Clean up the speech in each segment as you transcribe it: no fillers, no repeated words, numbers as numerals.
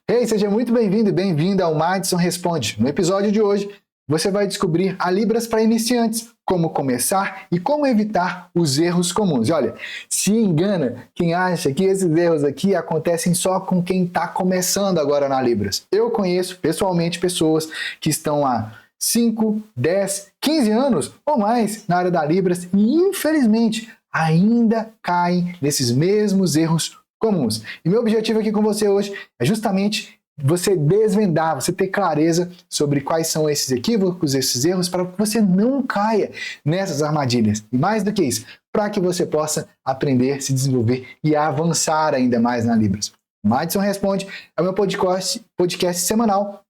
Hey, seja muito bem-vindo e bem-vinda ao Madison Responde. No episódio de hoje, você vai descobrir a Libras para iniciantes, como começar e como evitar os erros comuns. E olha, se engana quem acha que esses erros aqui acontecem só com quem está começando agora na Libras. Eu conheço pessoalmente pessoas que estão há 5, 10, 15 anos ou mais na área da Libras e, infelizmente, ainda caem nesses mesmos erros comuns. E meu objetivo aqui com você hoje é justamente você desvendar, você ter clareza sobre quais são esses equívocos, esses erros, para que você não caia nessas armadilhas. E mais do que isso, para que você possa aprender, se desenvolver e avançar ainda mais na Libras. Madison Responde é o meu podcast semanal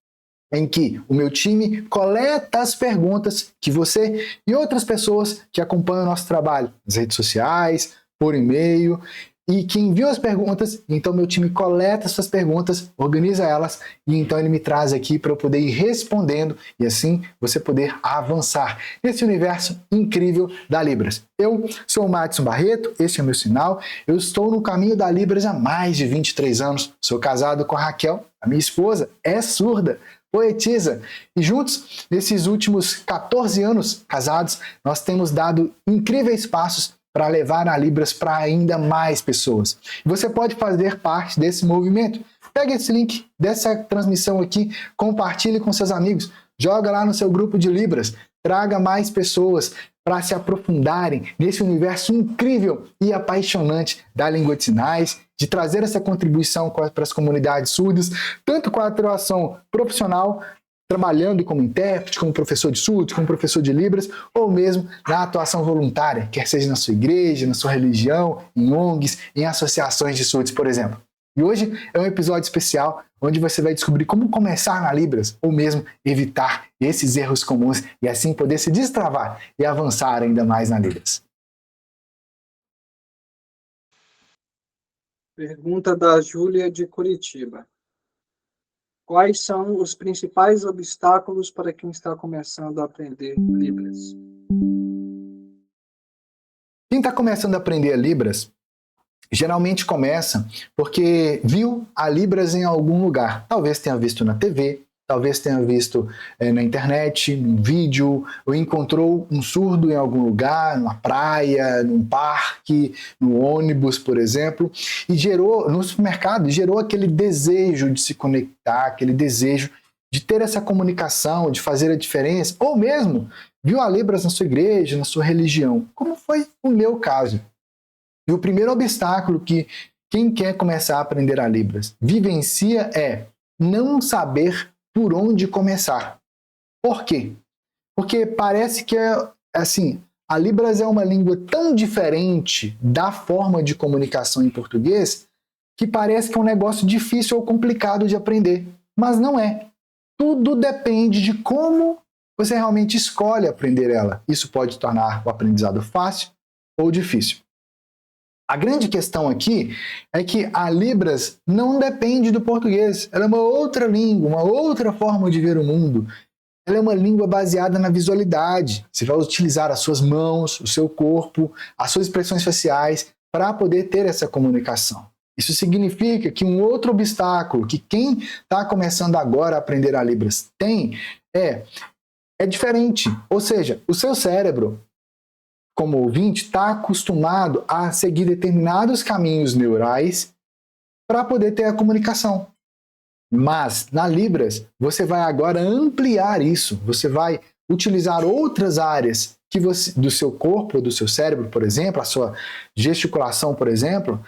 em que o meu time coleta as perguntas que você e outras pessoas que acompanham o nosso trabalho nas redes sociais, por e-mail, e que enviam as perguntas, então meu time coleta essas perguntas, organiza elas e então ele me traz aqui para eu poder ir respondendo e assim você poder avançar nesse universo incrível da Libras. Eu sou o Madison Barreto, esse é o meu sinal, eu estou no caminho da Libras há mais de 23 anos, sou casado com a Raquel, a minha esposa é surda, poetisa. E juntos, nesses últimos 14 anos casados, nós temos dado incríveis passos para levar a Libras para ainda mais pessoas. E você pode fazer parte desse movimento. Pega esse link dessa transmissão aqui, compartilhe com seus amigos, joga lá no seu grupo de Libras, traga mais pessoas para se aprofundarem nesse universo incrível e apaixonante da língua de sinais, de trazer essa contribuição para as comunidades surdas, tanto com a atuação profissional, trabalhando como intérprete, como professor de surdos, como professor de Libras, ou mesmo na atuação voluntária, quer seja na sua igreja, na sua religião, em ONGs, em associações de surdos, por exemplo. E hoje é um episódio especial onde você vai descobrir como começar na Libras, ou mesmo evitar esses erros comuns e assim poder se destravar e avançar ainda mais na Libras. Pergunta da Júlia de Curitiba. Quais são os principais obstáculos para quem está começando a aprender Libras? Quem está começando a aprender Libras, geralmente começa porque viu a Libras em algum lugar. Talvez tenha visto na TV, talvez tenha visto na internet, num vídeo, ou encontrou um surdo em algum lugar, numa praia, num parque, no ônibus, por exemplo, e gerou, no supermercado, gerou aquele desejo de se conectar, aquele desejo de ter essa comunicação, de fazer a diferença, ou mesmo viu a Libras na sua igreja, na sua religião, como foi o meu caso. E o primeiro obstáculo que quem quer começar a aprender a Libras vivencia é não saber por onde começar. Por quê? Porque parece que assim, a Libras é uma língua tão diferente da forma de comunicação em português que parece que é um negócio difícil ou complicado de aprender. Mas não é. Tudo depende de como você realmente escolhe aprender ela. Isso pode tornar o aprendizado fácil ou difícil. A grande questão aqui é que a Libras não depende do português. Ela é uma outra língua, uma outra forma de ver o mundo. Ela é uma língua baseada na visualidade. Você vai utilizar as suas mãos, o seu corpo, as suas expressões faciais para poder ter essa comunicação. Isso significa que um outro obstáculo que quem está começando agora a aprender a Libras tem é diferente. Ou seja, o seu cérebro, como ouvinte, está acostumado a seguir determinados caminhos neurais para poder ter a comunicação. Mas na Libras, você vai agora ampliar isso. Você vai utilizar outras áreas que do seu corpo, do seu cérebro, por exemplo, a sua gesticulação, por exemplo,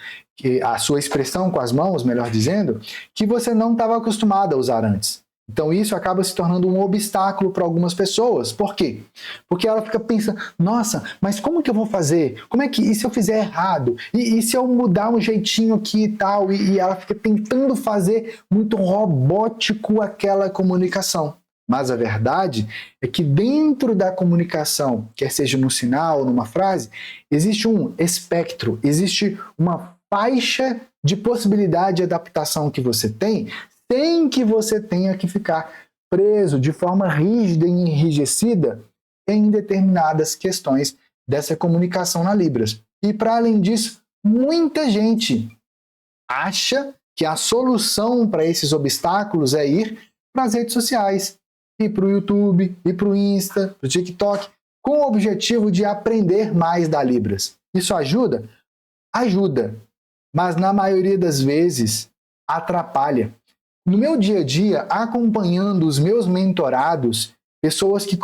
a sua expressão com as mãos, melhor dizendo, que você não estava acostumado a usar antes. Então isso acaba se tornando um obstáculo para algumas pessoas. Por quê? Porque ela fica pensando, nossa, mas como que eu vou fazer? E se eu fizer errado? E se eu mudar um jeitinho aqui e tal? E ela fica tentando fazer muito robótico aquela comunicação. Mas a verdade é que dentro da comunicação, quer seja num sinal ou numa frase, existe um espectro, existe uma faixa de possibilidade de adaptação que você tem, sem que você tenha que ficar preso de forma rígida e enrijecida em determinadas questões dessa comunicação na Libras. E para além disso, muita gente acha que a solução para esses obstáculos é ir para as redes sociais, ir para o YouTube, ir para o Insta, para o TikTok, com o objetivo de aprender mais da Libras. Isso ajuda? Ajuda, mas na maioria das vezes atrapalha. No meu dia a dia, acompanhando os meus mentorados, pessoas que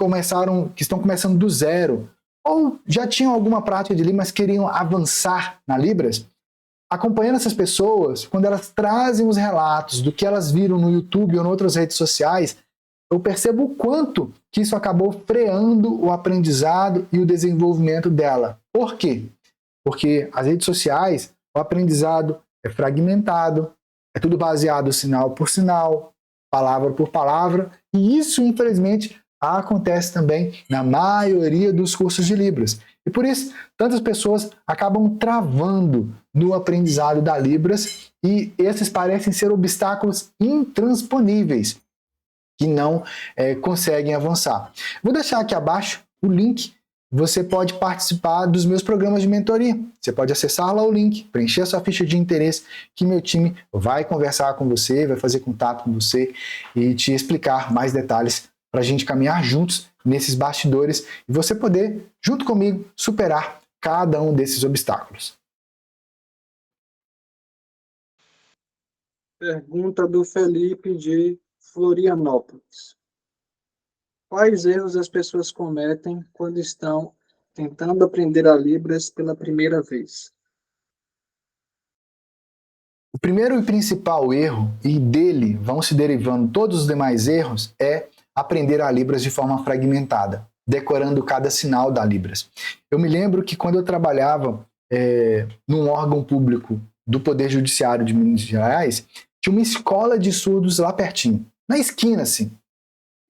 estão começando do zero, ou já tinham alguma prática de Libras, mas queriam avançar na Libras, acompanhando essas pessoas, quando elas trazem os relatos do que elas viram no YouTube ou em outras redes sociais, eu percebo o quanto que isso acabou freando o aprendizado e o desenvolvimento dela. Por quê? Porque as redes sociais, o aprendizado é fragmentado, é tudo baseado sinal por sinal, palavra por palavra, e isso, infelizmente, acontece também na maioria dos cursos de Libras. E por isso, tantas pessoas acabam travando no aprendizado da Libras e esses parecem ser obstáculos intransponíveis que não conseguem avançar. Vou deixar aqui abaixo o link. Você pode participar dos meus programas de mentoria. Você pode acessar lá o link, preencher a sua ficha de interesse, que meu time vai conversar com você, vai fazer contato com você e te explicar mais detalhes para a gente caminhar juntos nesses bastidores e você poder, junto comigo, superar cada um desses obstáculos. Pergunta do Felipe de Florianópolis. Quais erros as pessoas cometem quando estão tentando aprender a Libras pela primeira vez? O primeiro e principal erro, e dele vão se derivando todos os demais erros, é aprender a Libras de forma fragmentada, decorando cada sinal da Libras. Eu me lembro que quando eu trabalhava num órgão público do Poder Judiciário de Minas Gerais, tinha uma escola de surdos lá pertinho, na esquina, assim.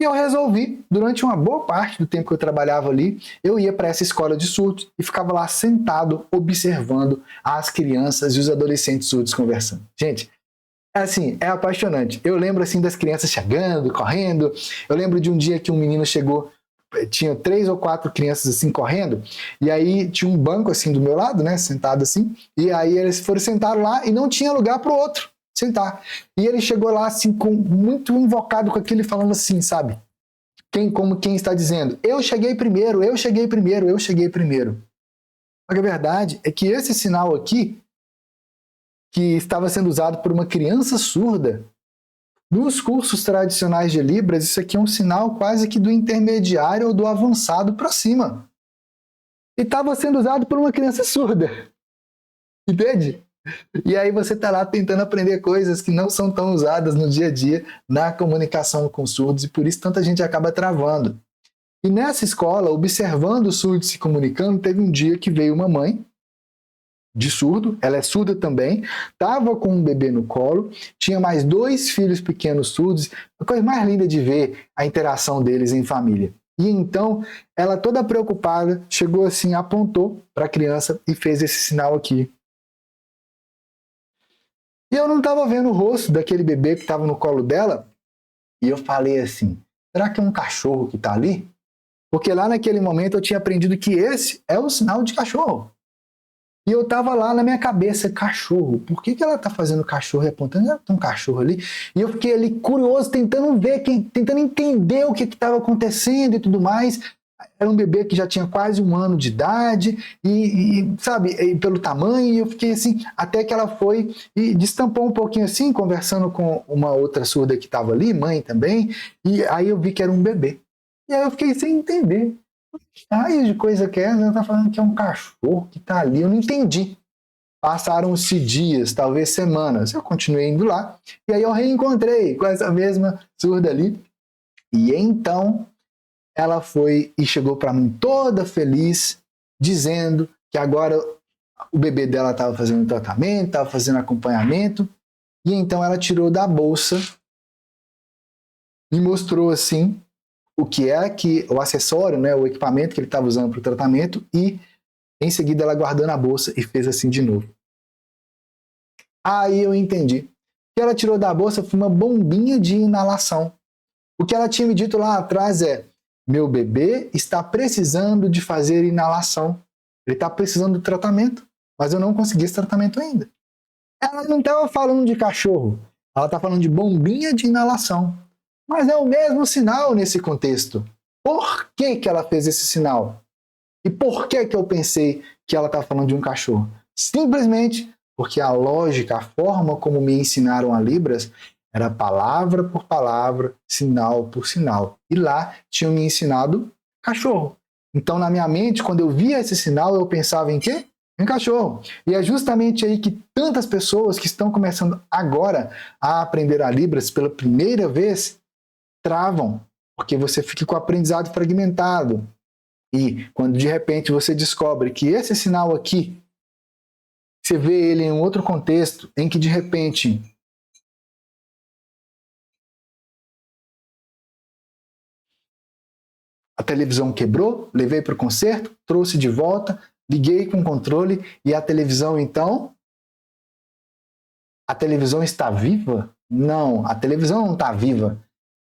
E eu resolvi, durante uma boa parte do tempo que eu trabalhava ali, eu ia para essa escola de surdos e ficava lá sentado, observando as crianças e os adolescentes surdos conversando. Gente, assim, é apaixonante. Eu lembro assim das crianças chegando, correndo. Eu lembro de um dia que um menino chegou, tinha 3 ou 4 crianças assim correndo, e aí tinha um banco assim do meu lado, né, sentado assim, e aí eles foram sentar lá e não tinha lugar para o outro sentar. E ele chegou lá assim, muito invocado com aquele falando assim, sabe? Como quem está dizendo, eu cheguei primeiro, eu cheguei primeiro, eu cheguei primeiro. Mas a verdade é que esse sinal aqui, que estava sendo usado por uma criança surda, nos cursos tradicionais de Libras, isso aqui é um sinal quase que do intermediário ou do avançado para cima. E estava sendo usado por uma criança surda. Entende? E aí você está lá tentando aprender coisas que não são tão usadas no dia a dia na comunicação com surdos e por isso tanta gente acaba travando. E nessa escola, observando os surdos se comunicando, teve um dia que veio uma mãe de surdo, ela é surda também, estava com um bebê no colo, tinha mais 2 filhos pequenos surdos, a coisa mais linda de ver a interação deles em família. E então, ela toda preocupada, chegou assim, apontou para a criança e fez esse sinal aqui. E eu não estava vendo o rosto daquele bebê que estava no colo dela. E eu falei assim, será que é um cachorro que está ali? Porque lá naquele momento eu tinha aprendido que esse é o sinal de cachorro. E eu estava lá na minha cabeça, cachorro. Por que ela está fazendo cachorro e apontando? Tem um cachorro ali. E eu fiquei ali curioso, tentando ver, tentando entender o que estava acontecendo e tudo mais. Era um bebê que já tinha quase 1 ano de idade, sabe, e pelo tamanho, e eu fiquei assim, até que ela foi e destampou um pouquinho assim, conversando com uma outra surda que estava ali, mãe também, e aí eu vi que era um bebê. E aí eu fiquei sem entender. Ai, de coisa que é, ela tá falando que é um cachorro que tá ali, eu não entendi. Passaram-se dias, talvez semanas, eu continuei indo lá, e aí eu reencontrei com essa mesma surda ali, e então ela foi e chegou para mim toda feliz, dizendo que agora o bebê dela estava fazendo tratamento, estava fazendo acompanhamento, e então ela tirou da bolsa e mostrou assim o que é que o acessório, né, o equipamento que ele estava usando para o tratamento, e em seguida ela guardou na bolsa e fez assim de novo. Aí eu entendi. O que ela tirou da bolsa foi uma bombinha de inalação. O que ela tinha me dito lá atrás é: meu bebê está precisando de fazer inalação. Ele está precisando de tratamento, mas eu não consegui esse tratamento ainda. Ela não estava falando de cachorro, ela está falando de bombinha de inalação. Mas é o mesmo sinal nesse contexto. Por que, que ela fez esse sinal? E por que, que eu pensei que ela está falando de um cachorro? Simplesmente porque a lógica, a forma como me ensinaram a Libras, era palavra por palavra, sinal por sinal. E lá tinham me ensinado cachorro. Então, na minha mente, quando eu via esse sinal, eu pensava em quê? Em cachorro. E é justamente aí que tantas pessoas que estão começando agora a aprender a Libras pela primeira vez travam, porque você fica com o aprendizado fragmentado. E quando de repente você descobre que esse sinal aqui, você vê ele em um outro contexto, em que de repente a televisão quebrou, levei para o conserto, trouxe de volta, liguei com o controle e a televisão então... A televisão está viva? Não, a televisão não está viva.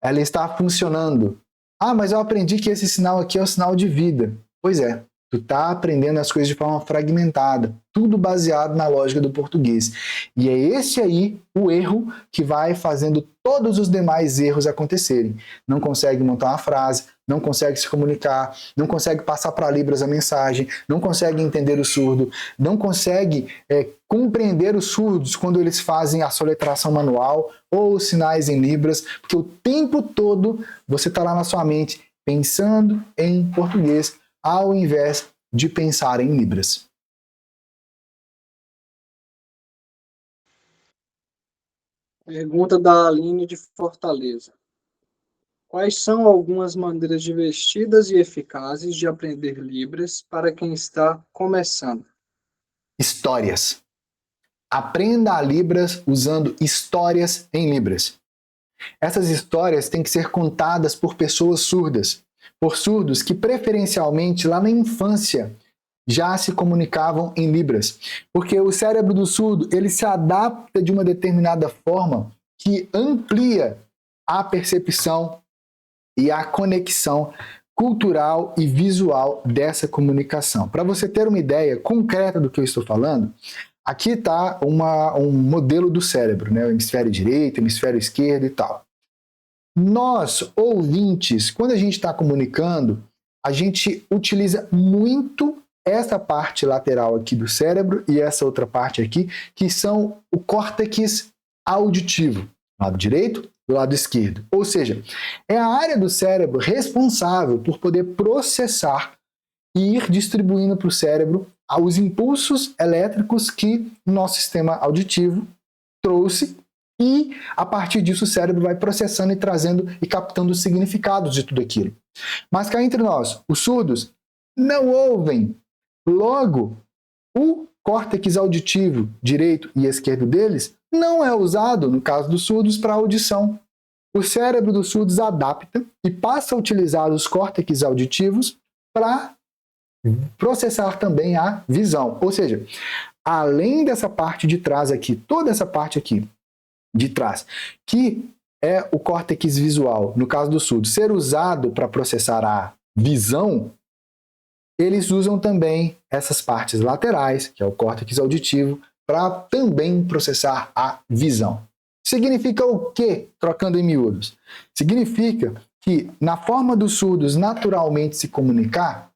Ela está funcionando. Ah, mas eu aprendi que esse sinal aqui é o sinal de vida. Pois é, tu está aprendendo as coisas de forma fragmentada, tudo baseado na lógica do português. E é esse aí o erro que vai fazendo todos os demais erros acontecerem. Não consegue montar uma frase, não consegue se comunicar, não consegue passar para Libras a mensagem, não consegue entender o surdo, não consegue compreender os surdos quando eles fazem a soletração manual ou os sinais em Libras, porque o tempo todo você está lá na sua mente pensando em português ao invés de pensar em Libras. Pergunta da Aline de Fortaleza. Quais são algumas maneiras divertidas e eficazes de aprender Libras para quem está começando? Histórias. Aprenda a Libras usando histórias em Libras. Essas histórias têm que ser contadas por pessoas surdas, por surdos que preferencialmente lá na infância já se comunicavam em Libras. Porque o cérebro do surdo ele se adapta de uma determinada forma que amplia a percepção e a conexão cultural e visual dessa comunicação. Para você ter uma ideia concreta do que eu estou falando, aqui está um modelo do cérebro, né? O hemisfério direito, hemisfério esquerdo e tal. Nós, ouvintes, quando a gente está comunicando, a gente utiliza muito essa parte lateral aqui do cérebro e essa outra parte aqui, que são o córtex auditivo, lado direito do lado esquerdo. Ou seja, é a área do cérebro responsável por poder processar e ir distribuindo para o cérebro os impulsos elétricos que o nosso sistema auditivo trouxe e, a partir disso, o cérebro vai processando e trazendo e captando os significados de tudo aquilo. Mas cá entre nós, os surdos não ouvem. Logo, o córtex auditivo direito e esquerdo deles não é usado, no caso dos surdos, para audição. O cérebro dos surdos adapta e passa a utilizar os córtex auditivos para processar também a visão. Ou seja, além dessa parte de trás aqui, toda essa parte aqui de trás, que é o córtex visual, no caso do surdo, ser usado para processar a visão, eles usam também essas partes laterais, que é o córtex auditivo, para também processar a visão. Significa o quê, trocando em miúdos? Significa que, na forma dos surdos naturalmente se comunicar,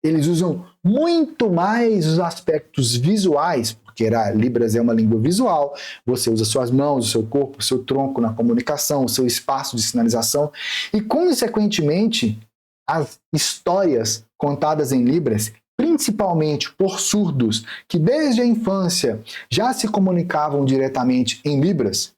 eles usam muito mais os aspectos visuais, porque a Libras é uma língua visual, você usa suas mãos, o seu corpo, o seu tronco na comunicação, o seu espaço de sinalização, e, consequentemente, as histórias contadas em Libras, principalmente por surdos que desde a infância já se comunicavam diretamente em Libras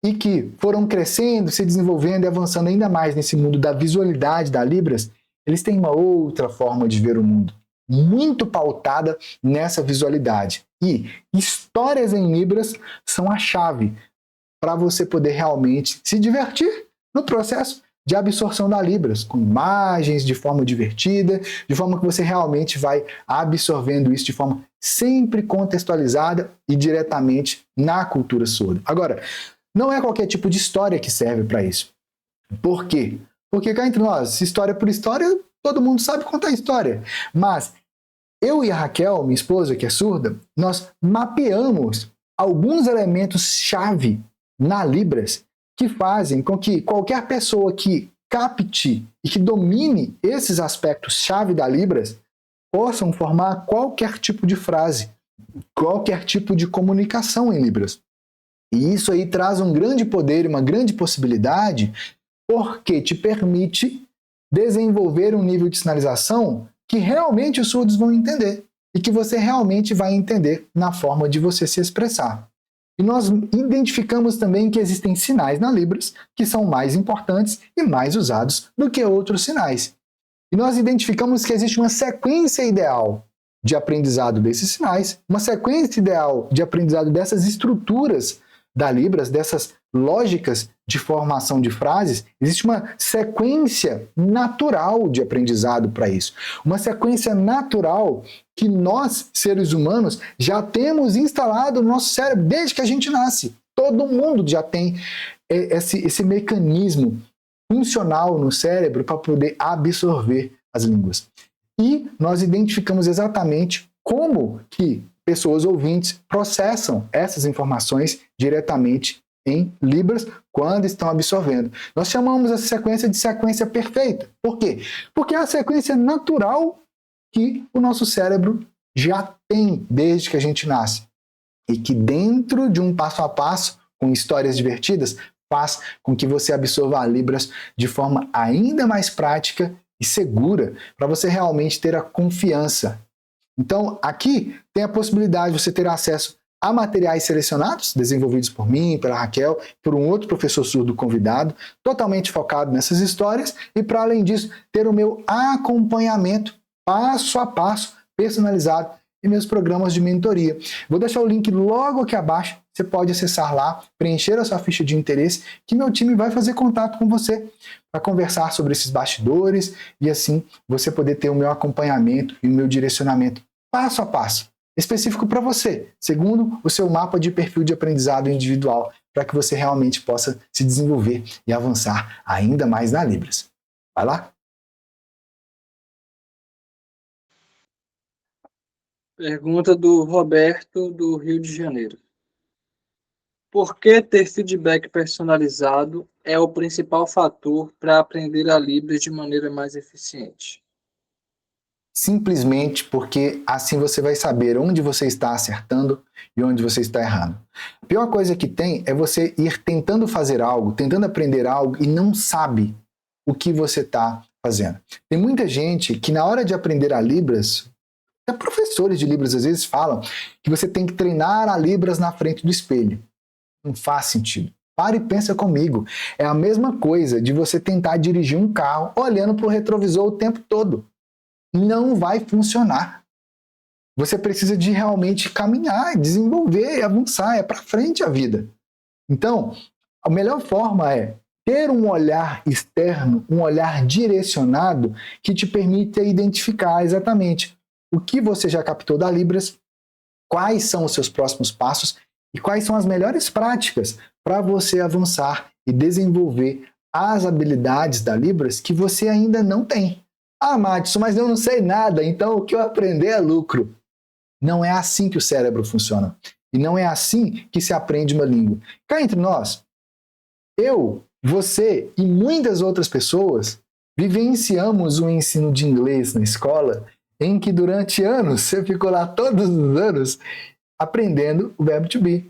e que foram crescendo, se desenvolvendo e avançando ainda mais nesse mundo da visualidade da Libras, eles têm uma outra forma de ver o mundo, muito pautada nessa visualidade. E histórias em Libras são a chave para você poder realmente se divertir no processo de absorção da Libras, com imagens, de forma divertida, de forma que você realmente vai absorvendo isso de forma sempre contextualizada e diretamente na cultura surda. Agora, não é qualquer tipo de história que serve para isso. Por quê? Porque cá entre nós, história por história, todo mundo sabe contar história. Mas eu e a Raquel, minha esposa, que é surda, nós mapeamos alguns elementos-chave na Libras que fazem com que qualquer pessoa que capte e que domine esses aspectos-chave da Libras possam formar qualquer tipo de frase, qualquer tipo de comunicação em Libras. E isso aí traz um grande poder e uma grande possibilidade, porque te permite desenvolver um nível de sinalização que realmente os surdos vão entender e que você realmente vai entender na forma de você se expressar. E nós identificamos também que existem sinais na Libras que são mais importantes e mais usados do que outros sinais. E nós identificamos que existe uma sequência ideal de aprendizado desses sinais, uma sequência ideal de aprendizado dessas estruturas da Libras, dessas lógicas de formação de frases. Existe uma sequência natural de aprendizado para isso. Uma sequência natural que nós, seres humanos, já temos instalado no nosso cérebro desde que a gente nasce. Todo mundo já tem esse mecanismo funcional no cérebro para poder absorver as línguas. E nós identificamos exatamente como que pessoas ouvintes processam essas informações diretamente em Libras quando estão absorvendo. Nós chamamos essa sequência de sequência perfeita. Por quê? Porque é a sequência natural que o nosso cérebro já tem desde que a gente nasce. E que dentro de um passo a passo, com histórias divertidas, faz com que você absorva Libras de forma ainda mais prática e segura, para você realmente ter a confiança. Então, aqui tem a possibilidade de você ter acesso a materiais selecionados, desenvolvidos por mim, pela Raquel, por um outro professor surdo convidado, totalmente focado nessas histórias, e para além disso, ter o meu acompanhamento passo a passo, personalizado, em meus programas de mentoria. Vou deixar o link logo aqui abaixo, você pode acessar lá, preencher a sua ficha de interesse, que meu time vai fazer contato com você para conversar sobre esses bastidores e assim você poder ter o meu acompanhamento e o meu direcionamento passo a passo, específico para você, segundo o seu mapa de perfil de aprendizado individual, para que você realmente possa se desenvolver e avançar ainda mais na Libras. Vai lá? Pergunta do Roberto, do Rio de Janeiro. Por que ter feedback personalizado é o principal fator para aprender a Libras de maneira mais eficiente? Simplesmente porque assim você vai saber onde você está acertando e onde você está errando. A pior coisa que tem é você ir tentando fazer algo, tentando aprender algo e não sabe o que você está fazendo. Tem muita gente que na hora de aprender a Libras, até professores de Libras às vezes falam que você tem que treinar a Libras na frente do espelho. Não faz sentido. Para e pensa comigo. É a mesma coisa de você tentar dirigir um carro olhando para o retrovisor o tempo todo. Não vai funcionar. Você precisa de realmente caminhar, desenvolver, avançar, é para frente a vida. Então, a melhor forma é ter um olhar externo, um olhar direcionado que te permita identificar exatamente o que você já captou da Libras, quais são os seus próximos passos e quais são as melhores práticas para você avançar e desenvolver as habilidades da Libras que você ainda não tem. Ah, Madison, mas eu não sei nada, então o que eu aprender é lucro. Não é assim que o cérebro funciona. E não é assim que se aprende uma língua. Cá entre nós, eu, você e muitas outras pessoas vivenciamos o ensino de inglês na escola, em que durante anos, você ficou lá todos os anos aprendendo o verbo to be.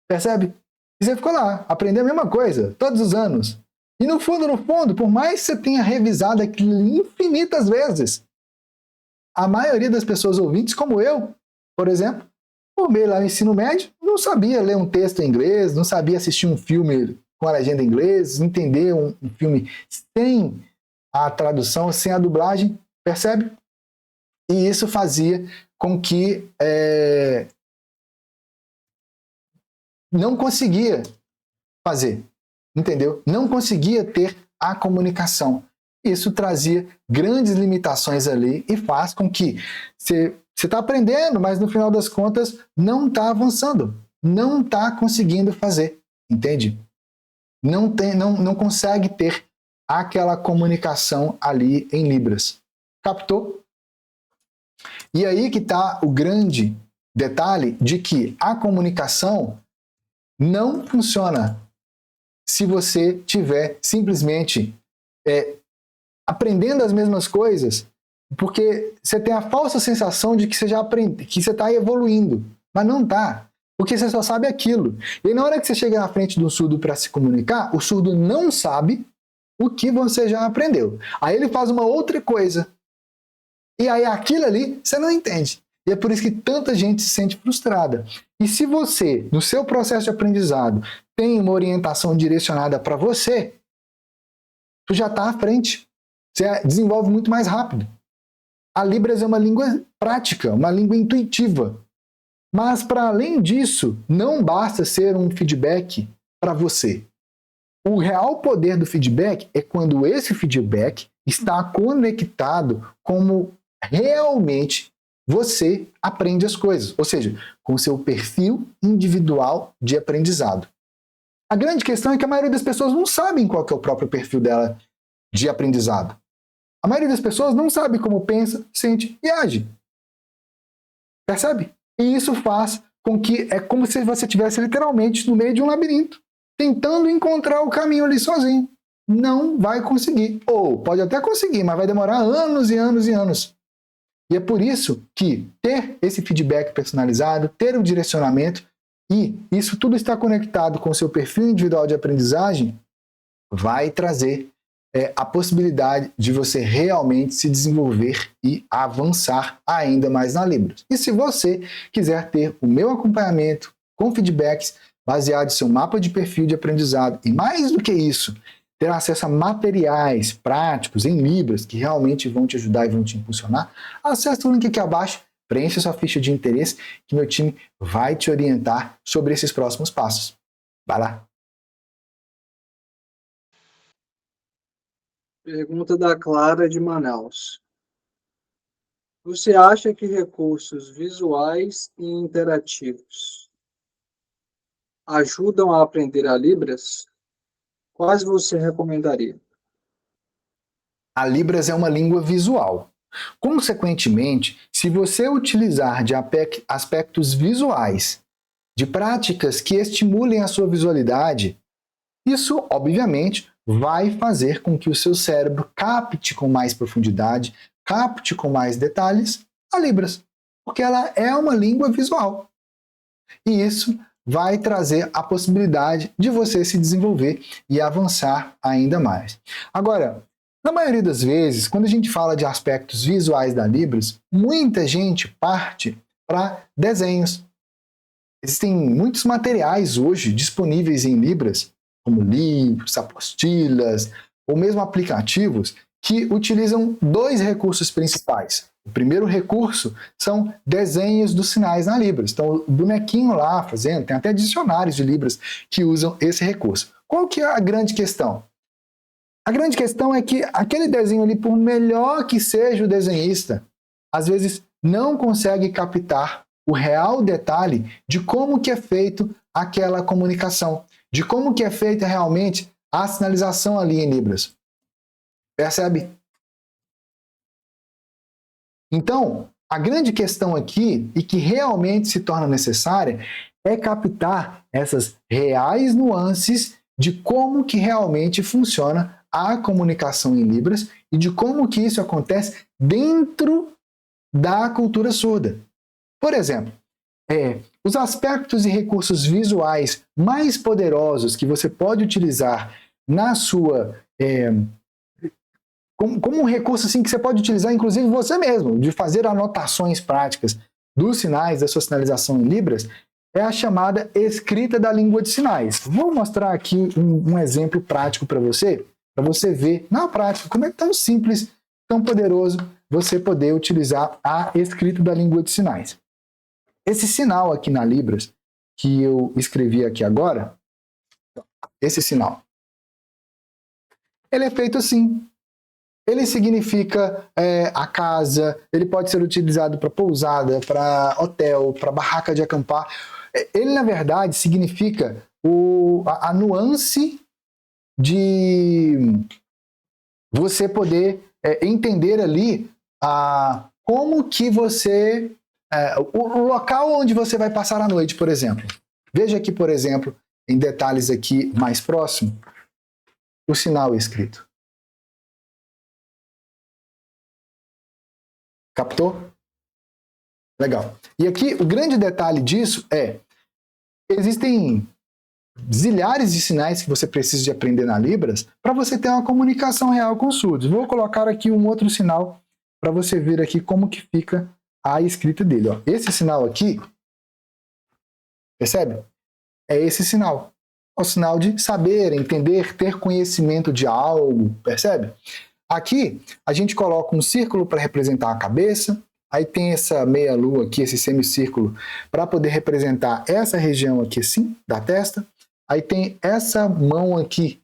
Percebe? E você ficou lá, aprendendo a mesma coisa, todos os anos. E no fundo, por mais que você tenha revisado aquilo infinitas vezes, a maioria das pessoas ouvintes, como eu, por exemplo, formei lá no ensino médio, não sabia ler um texto em inglês, não sabia assistir um filme com a legenda em inglês, entender um filme sem a tradução, sem a dublagem, percebe? E isso fazia com que não conseguia fazer, entendeu? Não conseguia ter a comunicação. Isso trazia grandes limitações ali e faz com que você está aprendendo, mas no final das contas não está avançando, não está conseguindo fazer, entende? Não consegue ter aquela comunicação ali em Libras. Captou? E aí que está o grande detalhe de que a comunicação não funciona se você tiver simplesmente aprendendo as mesmas coisas, porque você tem a falsa sensação de que você já aprende, que você está evoluindo, mas não está, porque você só sabe aquilo. E na hora que você chega na frente do surdo para se comunicar, o surdo não sabe o que você já aprendeu. Aí ele faz uma outra coisa. E aí aquilo ali você não entende. E é por isso que tanta gente se sente frustrada. E se você, no seu processo de aprendizado, tem uma orientação direcionada para você, tu já está à frente. Você desenvolve muito mais rápido. A Libras é uma língua prática, uma língua intuitiva. Mas, para além disso, não basta ser um feedback para você. O real poder do feedback é quando esse feedback está conectado como realmente você aprende as coisas, ou seja, com o seu perfil individual de aprendizado. A grande questão é que a maioria das pessoas não sabem qual que é o próprio perfil dela de aprendizado. A maioria das pessoas não sabe como pensa, sente e age. Percebe? E isso faz com que é como se você estivesse literalmente no meio de um labirinto, tentando encontrar o caminho ali sozinho. Não vai conseguir. Ou pode até conseguir, mas vai demorar anos e anos e anos. E é por isso que ter esse feedback personalizado, ter o direcionamento, e isso tudo está conectado com o seu perfil individual de aprendizagem, vai trazer a possibilidade de você realmente se desenvolver e avançar ainda mais na Libras. E se você quiser ter o meu acompanhamento com feedbacks baseado em seu mapa de perfil de aprendizado, e mais do que isso, ter acesso a materiais práticos em Libras que realmente vão te ajudar e vão te impulsionar, acesse o link aqui abaixo, preencha sua ficha de interesse que meu time vai te orientar sobre esses próximos passos. Vai lá! Pergunta da Clara de Manaus. Você acha que recursos visuais e interativos ajudam a aprender a Libras? Quais você recomendaria? A Libras é uma língua visual. Consequentemente, se você utilizar de aspectos visuais, de práticas que estimulem a sua visualidade, isso, obviamente, vai fazer com que o seu cérebro capte com mais profundidade, capte com mais detalhes a Libras, porque ela é uma língua visual. E isso vai trazer a possibilidade de você se desenvolver e avançar ainda mais. Agora, na maioria das vezes, quando a gente fala de aspectos visuais da Libras, muita gente parte para desenhos. Existem muitos materiais hoje disponíveis em Libras, como livros, apostilas, ou mesmo aplicativos, que utilizam dois recursos principais. O primeiro recurso são desenhos dos sinais na Libras. Então, o bonequinho lá fazendo, tem até dicionários de Libras que usam esse recurso. Qual que é a grande questão? A grande questão é que aquele desenho ali, por melhor que seja o desenhista, às vezes não consegue captar o real detalhe de como que é feito aquela comunicação, de como que é feita realmente a sinalização ali em Libras. Percebe? Então, a grande questão aqui, e que realmente se torna necessária, é captar essas reais nuances de como que realmente funciona a comunicação em Libras e de como que isso acontece dentro da cultura surda. Por exemplo, os aspectos e recursos visuais mais poderosos que você pode utilizar na sua... como um recurso assim, que você pode utilizar, inclusive você mesmo, de fazer anotações práticas dos sinais da sua sinalização em Libras, é a chamada escrita da língua de sinais. Vou mostrar aqui um exemplo prático para você ver na prática como é tão simples, tão poderoso você poder utilizar a escrita da língua de sinais. Esse sinal aqui na Libras, que eu escrevi aqui agora, esse sinal, ele é feito assim. Ele significa a casa, ele pode ser utilizado para pousada, para hotel, para barraca de acampar. Ele, na verdade, significa a nuance de você poder entender ali como que você o local onde você vai passar a noite, por exemplo. Veja aqui, por exemplo, em detalhes aqui mais próximo, o sinal escrito. Captou? Legal. E aqui, o grande detalhe disso é, existem zilhares de sinais que você precisa de aprender na Libras para você ter uma comunicação real com os surdos. Vou colocar aqui um outro sinal para você ver aqui como que fica a escrita dele. Ó. Esse sinal aqui, percebe? É esse sinal. É o sinal de saber, entender, ter conhecimento de algo, percebe? Aqui, a gente coloca um círculo para representar a cabeça, aí tem essa meia-lua aqui, esse semicírculo, para poder representar essa região aqui, assim, da testa. Aí tem essa mão aqui,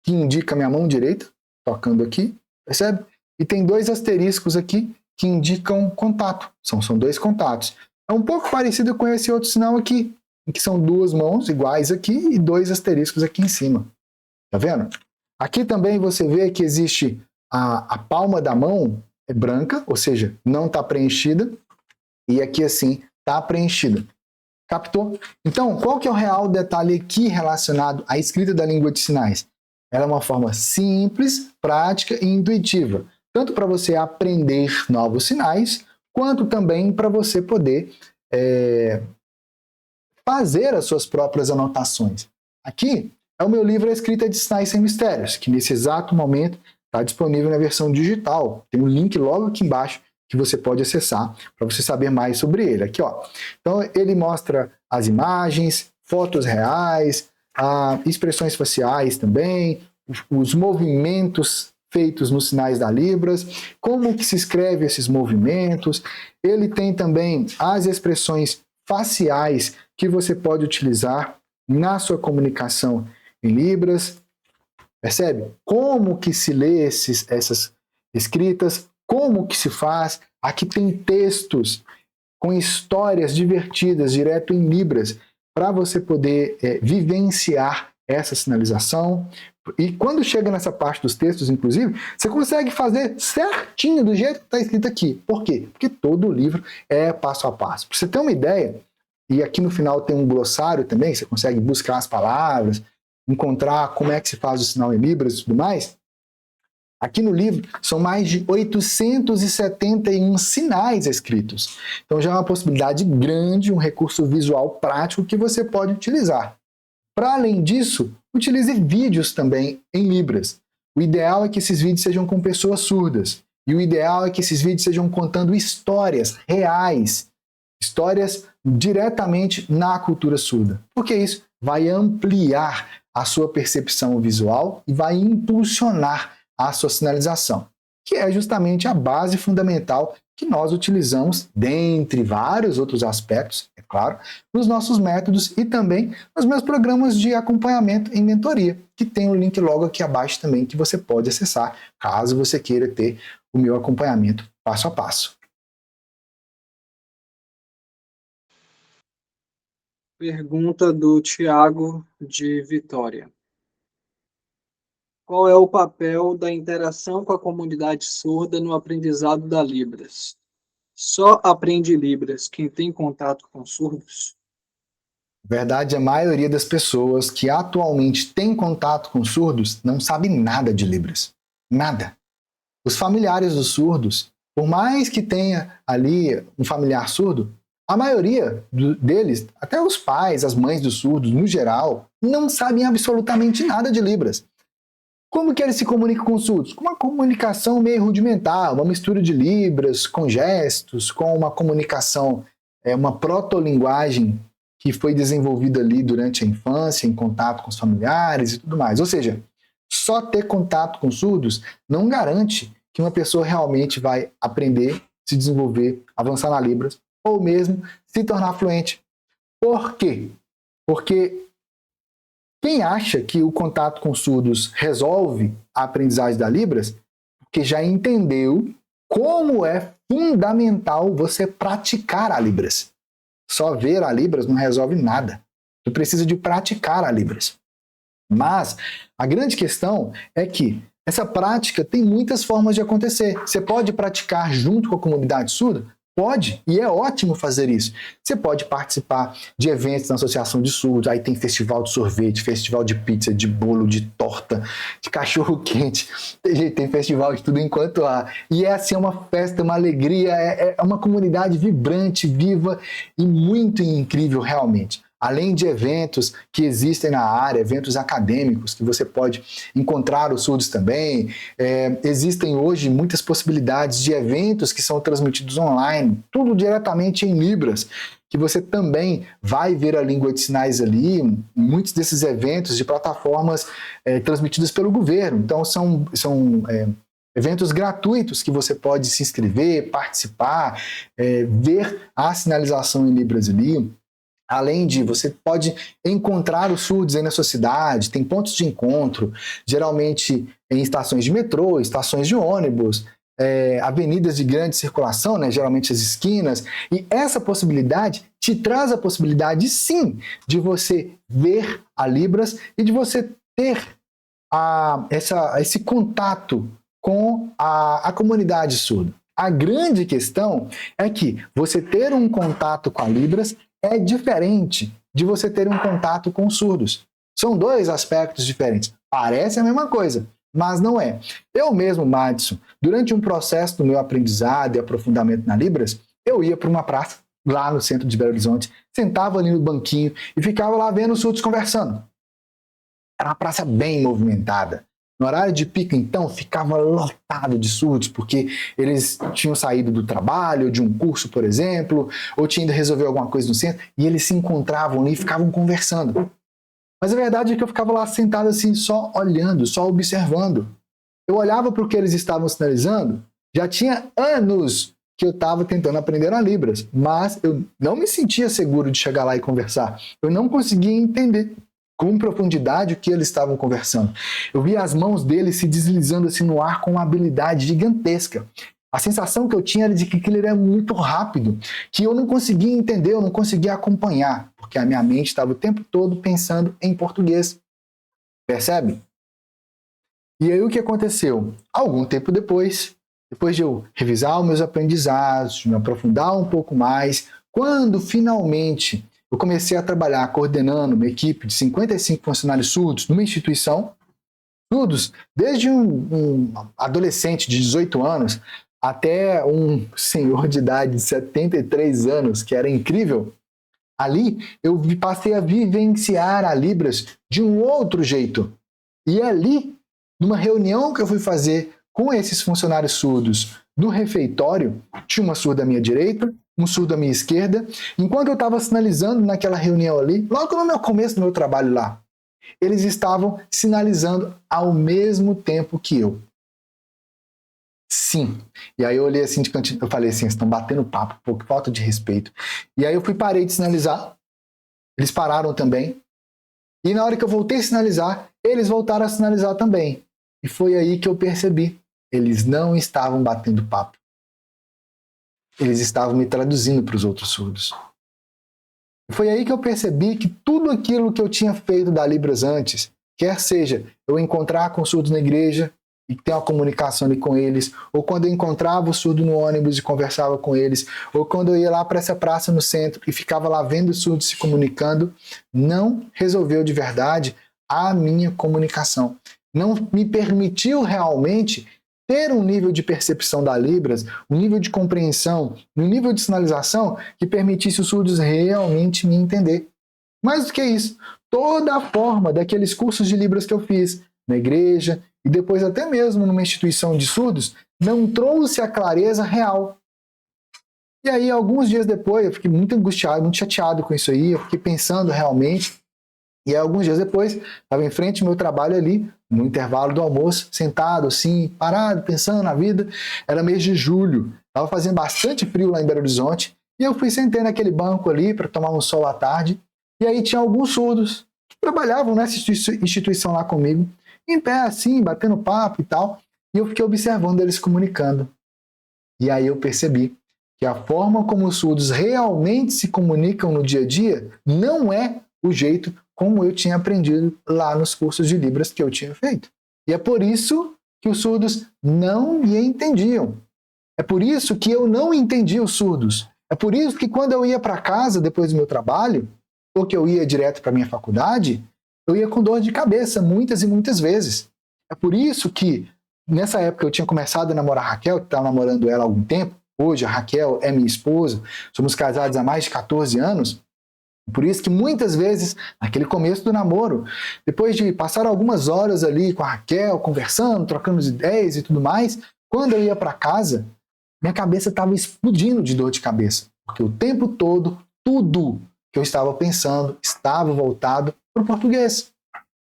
que indica a minha mão direita, tocando aqui, percebe? E tem dois asteriscos aqui, que indicam contato. São dois contatos. É um pouco parecido com esse outro sinal aqui, que são duas mãos iguais aqui e dois asteriscos aqui em cima. Tá vendo? Aqui também você vê que existe a palma da mão é branca, ou seja, não está preenchida, e aqui assim está preenchida. Captou? Então, qual que é o real detalhe aqui relacionado à escrita da língua de sinais? Ela é uma forma simples, prática e intuitiva, tanto para você aprender novos sinais, quanto também para você poder fazer as suas próprias anotações. Aqui é o meu livro A Escrita de Sinais Sem Mistérios, que nesse exato momento está disponível na versão digital. Tem um link logo aqui embaixo que você pode acessar para você saber mais sobre ele. Aqui, ó. Então, ele mostra as imagens, fotos reais, expressões faciais também, os movimentos feitos nos sinais da Libras, como que se escreve esses movimentos. Ele tem também as expressões faciais que você pode utilizar na sua comunicação em Libras. Percebe? Como que se lê essas escritas, como que se faz. Aqui tem textos com histórias divertidas, direto em Libras, para você poder vivenciar essa sinalização. E quando chega nessa parte dos textos, inclusive, você consegue fazer certinho do jeito que está escrito aqui. Por quê? Porque todo o livro é passo a passo. Para você ter uma ideia, e aqui no final tem um glossário também, você consegue buscar as palavras, encontrar como é que se faz o sinal em Libras e tudo mais. Aqui no livro são mais de 871 sinais escritos. Então já é uma possibilidade grande, um recurso visual prático que você pode utilizar. Para além disso, utilize vídeos também em Libras. O ideal é que esses vídeos sejam com pessoas surdas. E o ideal é que esses vídeos sejam contando histórias reais, histórias diretamente na cultura surda. Porque isso vai ampliar a sua percepção visual e vai impulsionar a sua sinalização, que é justamente a base fundamental que nós utilizamos, dentre vários outros aspectos, é claro, nos nossos métodos e também nos meus programas de acompanhamento em mentoria, que tem o link logo aqui abaixo também, que você pode acessar, caso você queira ter o meu acompanhamento passo a passo. Pergunta do Tiago de Vitória. Qual é o papel da interação com a comunidade surda no aprendizado da Libras? Só aprende Libras quem tem contato com surdos? Na verdade, a maioria das pessoas que atualmente tem contato com surdos não sabe nada de Libras. Nada. Os familiares dos surdos, por mais que tenha ali um familiar surdo, a maioria deles, até os pais, as mães dos surdos, no geral, não sabem absolutamente nada de Libras. Como que eles se comunicam com os surdos? Com uma comunicação meio rudimentar, uma mistura de Libras, com gestos, com uma comunicação, uma protolinguagem que foi desenvolvida ali durante a infância, em contato com os familiares e tudo mais. Ou seja, só ter contato com surdos não garante que uma pessoa realmente vai aprender, se desenvolver, avançar na Libras, ou mesmo se tornar fluente. Por quê? Porque quem acha que o contato com surdos resolve a aprendizagem da Libras, porque já entendeu como é fundamental você praticar a Libras. Só ver a Libras não resolve nada. Tu precisa de praticar a Libras. Mas a grande questão é que essa prática tem muitas formas de acontecer. Você pode praticar junto com a comunidade surda? Pode, e é ótimo fazer isso. Você pode participar de eventos na Associação de Surdos, aí tem festival de sorvete, festival de pizza, de bolo, de torta, de cachorro-quente, tem festival de tudo enquanto há. E é assim, uma festa, uma alegria, é uma comunidade vibrante, viva e muito incrível realmente. Além de eventos que existem na área, eventos acadêmicos, que você pode encontrar os surdos também, existem hoje muitas possibilidades de eventos que são transmitidos online, tudo diretamente em Libras, que você também vai ver a língua de sinais ali, muitos desses eventos de plataformas transmitidas pelo governo. Então, são eventos gratuitos que você pode se inscrever, participar, ver a sinalização em Libras ali. Além de, você pode encontrar os surdos aí na sua cidade, tem pontos de encontro, geralmente em estações de metrô, estações de ônibus, avenidas de grande circulação, né, geralmente as esquinas, e essa possibilidade te traz a possibilidade, sim, de você ver a Libras e de você ter esse contato com a comunidade surda. A grande questão é que você ter um contato com a Libras é diferente de você ter um contato com surdos. São dois aspectos diferentes. Parece a mesma coisa, mas não é. Eu mesmo, Madison, durante um processo do meu aprendizado e aprofundamento na Libras, eu ia para uma praça lá no centro de Belo Horizonte, sentava ali no banquinho e ficava lá vendo os surdos conversando. Era uma praça bem movimentada. No horário de pico, então, ficava lotado de surdos, porque eles tinham saído do trabalho, de um curso, por exemplo, ou tinham ido resolver alguma coisa no centro, e eles se encontravam ali e ficavam conversando. Mas a verdade é que eu ficava lá sentado assim, só olhando, só observando. Eu olhava para o que eles estavam sinalizando, já tinha anos que eu estava tentando aprender a Libras, mas eu não me sentia seguro de chegar lá e conversar. Eu não conseguia entender com profundidade o que eles estavam conversando. Eu via as mãos deles se deslizando assim no ar com uma habilidade gigantesca. A sensação que eu tinha era de que aquilo era muito rápido, que eu não conseguia entender, eu não conseguia acompanhar, porque a minha mente estava o tempo todo pensando em português. Percebe? E aí o que aconteceu? Algum tempo depois de eu revisar os meus aprendizados, me aprofundar um pouco mais, quando finalmente eu comecei a trabalhar coordenando uma equipe de 55 funcionários surdos numa instituição, surdos desde um adolescente de 18 anos até um senhor de idade de 73 anos, que era incrível. Ali eu passei a vivenciar a Libras de um outro jeito. E ali, numa reunião que eu fui fazer com esses funcionários surdos no refeitório, tinha uma surda à minha direita, um surdo à minha esquerda. Enquanto eu estava sinalizando naquela reunião ali, logo no meu começo do meu trabalho lá, eles estavam sinalizando ao mesmo tempo que eu. Sim. E aí eu olhei assim de cantinho, eu falei assim, estão batendo papo, pô, que falta de respeito. E aí eu parei de sinalizar, eles pararam também, e na hora que eu voltei a sinalizar, eles voltaram a sinalizar também. E foi aí que eu percebi, eles não estavam batendo papo. Eles estavam me traduzindo para os outros surdos. Foi aí que eu percebi que tudo aquilo que eu tinha feito da Libras antes, quer seja eu encontrar com surdos na igreja e ter uma comunicação ali com eles, ou quando eu encontrava o surdo no ônibus e conversava com eles, ou quando eu ia lá para essa praça no centro e ficava lá vendo os surdos se comunicando, não resolveu de verdade a minha comunicação. Não me permitiu realmente ter um nível de percepção da Libras, um nível de compreensão, um nível de sinalização que permitisse os surdos realmente me entender. Mais do que isso, toda a forma daqueles cursos de Libras que eu fiz na igreja e depois até mesmo numa instituição de surdos, não trouxe a clareza real. E aí, alguns dias depois, eu fiquei muito angustiado, muito chateado com isso aí, eu fiquei pensando realmente. E aí, alguns dias depois, estava em frente ao meu trabalho ali, no intervalo do almoço, sentado assim, parado, pensando na vida. Era mês de julho, estava fazendo bastante frio lá em Belo Horizonte, e eu fui sentei naquele banco ali para tomar um sol à tarde, e aí tinha alguns surdos que trabalhavam nessa instituição lá comigo, em pé assim, batendo papo e tal, e eu fiquei observando eles comunicando. E aí eu percebi que a forma como os surdos realmente se comunicam no dia a dia não é o jeito como eu tinha aprendido lá nos cursos de Libras que eu tinha feito. E é por isso que os surdos não me entendiam. É por isso que eu não entendi os surdos. É por isso que quando eu ia para casa depois do meu trabalho, ou que eu ia direto para minha faculdade, eu ia com dor de cabeça muitas e muitas vezes. É por isso que nessa época eu tinha começado a namorar a Raquel, que estava namorando ela há algum tempo. Hoje a Raquel é minha esposa, somos casados há mais de 14 anos. Por isso que muitas vezes, naquele começo do namoro, depois de passar algumas horas ali com a Raquel, conversando, trocando ideias e tudo mais, quando eu ia para casa, minha cabeça estava explodindo de dor de cabeça. Porque o tempo todo, tudo que eu estava pensando estava voltado para o português.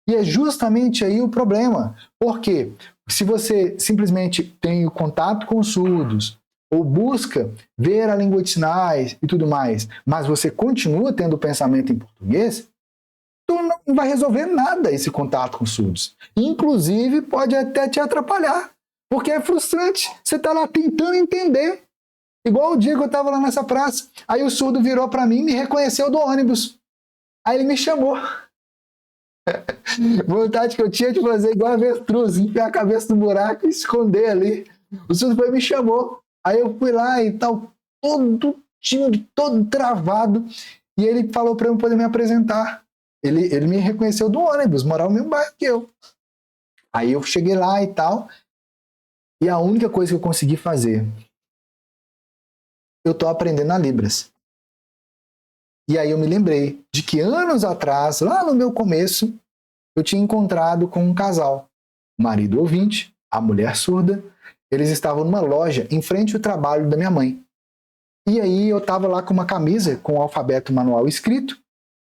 E é justamente aí o problema. Porque se você simplesmente tem o contato com os surdos, ou busca ver a língua de sinais e tudo mais, mas você continua tendo o pensamento em português, tu não vai resolver nada esse contato com surdos. Inclusive, pode até te atrapalhar, porque é frustrante. Você está lá tentando entender. Igual o dia que eu estava lá nessa praça. Aí o surdo virou para mim e me reconheceu do ônibus. Aí ele me chamou. Vontade que eu tinha de fazer igual a avestruz, enfiar a cabeça no buraco e esconder ali. O surdo foi e me chamou. Aí eu fui lá e tal, todo tímido, todo travado. E ele falou para eu poder me apresentar. Ele me reconheceu do ônibus, morava no mesmo bairro que eu. Aí eu cheguei lá e tal. E a única coisa que eu consegui fazer, eu tô aprendendo a Libras. E aí eu me lembrei de que anos atrás, lá no meu começo, eu tinha encontrado com um casal. O marido ouvinte, a mulher surda. Eles estavam numa loja em frente ao trabalho da minha mãe. E aí eu estava lá com uma camisa com o alfabeto manual escrito.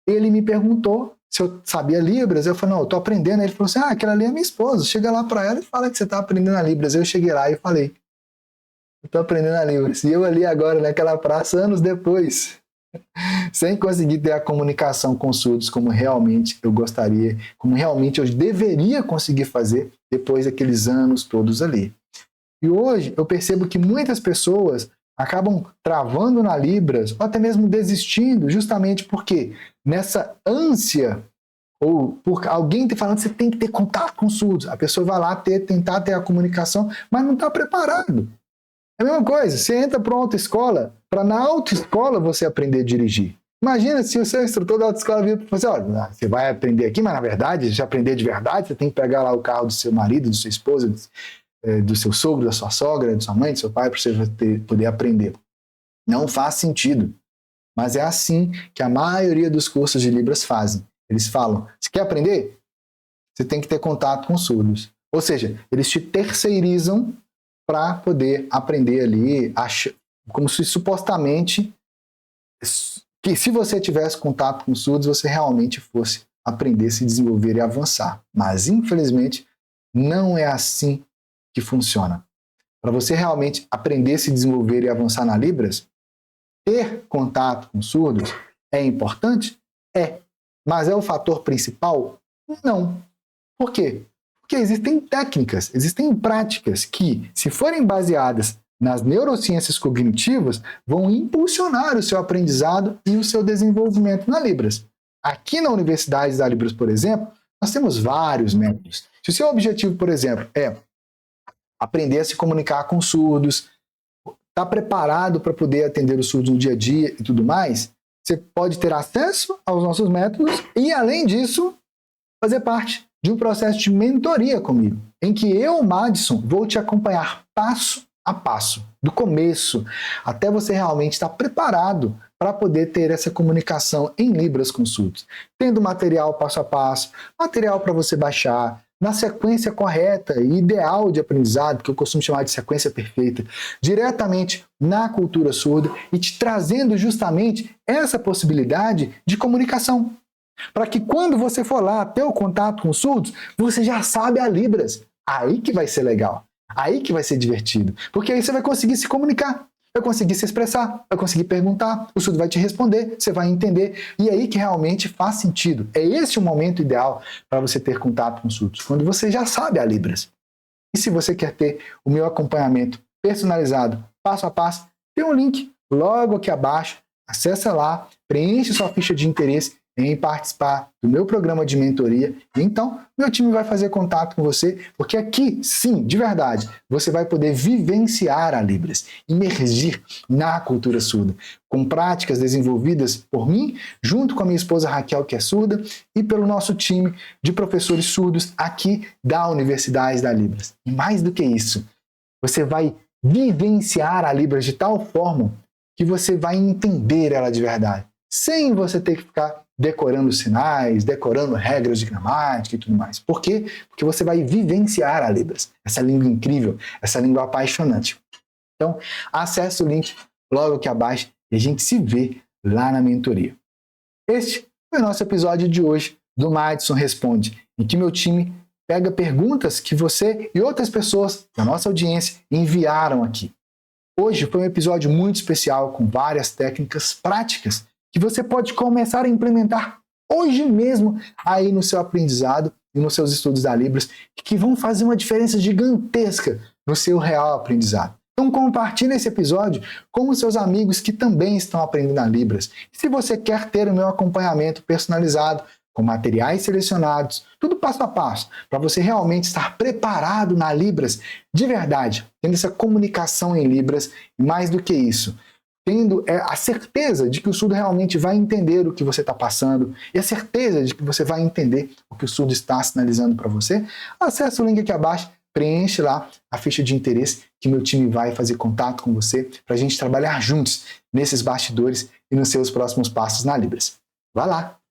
Ele me perguntou se eu sabia Libras. Eu falei, não, eu estou aprendendo. Ele falou assim, aquela ali é minha esposa. Chega lá para ela e fala que você está aprendendo a Libras. Eu cheguei lá e falei, eu estou aprendendo a Libras. E eu ali agora naquela praça, anos depois, sem conseguir ter a comunicação com surdos como realmente eu gostaria, como realmente eu deveria conseguir fazer depois daqueles anos todos ali. E hoje eu percebo que muitas pessoas acabam travando na Libras ou até mesmo desistindo justamente porque nessa ânsia ou por alguém te falando que você tem que ter contato com surdos, a pessoa vai lá tentar ter a comunicação, mas não está preparado. É a mesma coisa, você entra para uma autoescola, para na autoescola você aprender a dirigir. Imagina se o seu instrutor da autoescola vir para você, olha, você vai aprender aqui, mas na verdade, se aprender de verdade, você tem que pegar lá o carro do seu marido, da sua esposa, do seu sogro, da sua sogra, da sua mãe, do seu pai, para você poder aprender. Não faz sentido. Mas é assim que a maioria dos cursos de Libras fazem. Eles falam, você quer aprender? Você tem que ter contato com surdos. Ou seja, eles te terceirizam para poder aprender ali, como se supostamente, que se você tivesse contato com surdos, você realmente fosse aprender, se desenvolver e avançar. Mas, infelizmente, não é assim que funciona. Para você realmente aprender, se desenvolver e avançar na Libras, ter contato com surdos é importante? É. Mas é o fator principal? Não. Por quê? Porque existem técnicas, existem práticas que, se forem baseadas nas neurociências cognitivas, vão impulsionar o seu aprendizado e o seu desenvolvimento na Libras. Aqui na Universidade da Libras, por exemplo, nós temos vários métodos. Se o seu objetivo, por exemplo, é aprender a se comunicar com surdos, está preparado para poder atender os surdos no dia a dia e tudo mais, você pode ter acesso aos nossos métodos e, além disso, fazer parte de um processo de mentoria comigo, em que eu, Madison, vou te acompanhar passo a passo, do começo, até você realmente estar preparado para poder ter essa comunicação em Libras com surdos, tendo material passo a passo, material para você baixar, na sequência correta e ideal de aprendizado, que eu costumo chamar de sequência perfeita, diretamente na cultura surda e te trazendo justamente essa possibilidade de comunicação. Para que quando você for lá ter o contato com os surdos, você já sabe a Libras. Aí que vai ser legal. Aí que vai ser divertido. Porque aí você vai conseguir se comunicar, vai conseguir se expressar, vai conseguir perguntar, o surdo vai te responder, você vai entender. E aí que realmente faz sentido. É esse o momento ideal para você ter contato com os surdos, quando você já sabe a Libras. E se você quer ter o meu acompanhamento personalizado, passo a passo, tem um link logo aqui abaixo. Acessa lá, preenche sua ficha de interesse em participar do meu programa de mentoria. Então, meu time vai fazer contato com você, porque aqui, sim, de verdade, você vai poder vivenciar a Libras, imergir na cultura surda, com práticas desenvolvidas por mim, junto com a minha esposa Raquel, que é surda, e pelo nosso time de professores surdos aqui da Universidade da Libras. E mais do que isso, você vai vivenciar a Libras de tal forma que você vai entender ela de verdade, sem você ter que ficar decorando sinais, decorando regras de gramática e tudo mais. Por quê? Porque você vai vivenciar a Libras, essa língua incrível, essa língua apaixonante. Então, acesse o link logo aqui abaixo e a gente se vê lá na mentoria. Este foi o nosso episódio de hoje do Madison Responde, em que meu time pega perguntas que você e outras pessoas da nossa audiência enviaram aqui. Hoje foi um episódio muito especial com várias técnicas práticas que você pode começar a implementar hoje mesmo aí no seu aprendizado e nos seus estudos da Libras, que vão fazer uma diferença gigantesca no seu real aprendizado. Então compartilhe esse episódio com os seus amigos que também estão aprendendo a Libras. E se você quer ter o meu acompanhamento personalizado, com materiais selecionados, tudo passo a passo, para você realmente estar preparado na Libras de verdade, tendo essa comunicação em Libras, e mais do que isso, tendo a certeza de que o surdo realmente vai entender o que você está passando e a certeza de que você vai entender o que o surdo está sinalizando para você, acesse o link aqui abaixo, preenche lá a ficha de interesse que meu time vai fazer contato com você para a gente trabalhar juntos nesses bastidores e nos seus próximos passos na Libras. Vai lá!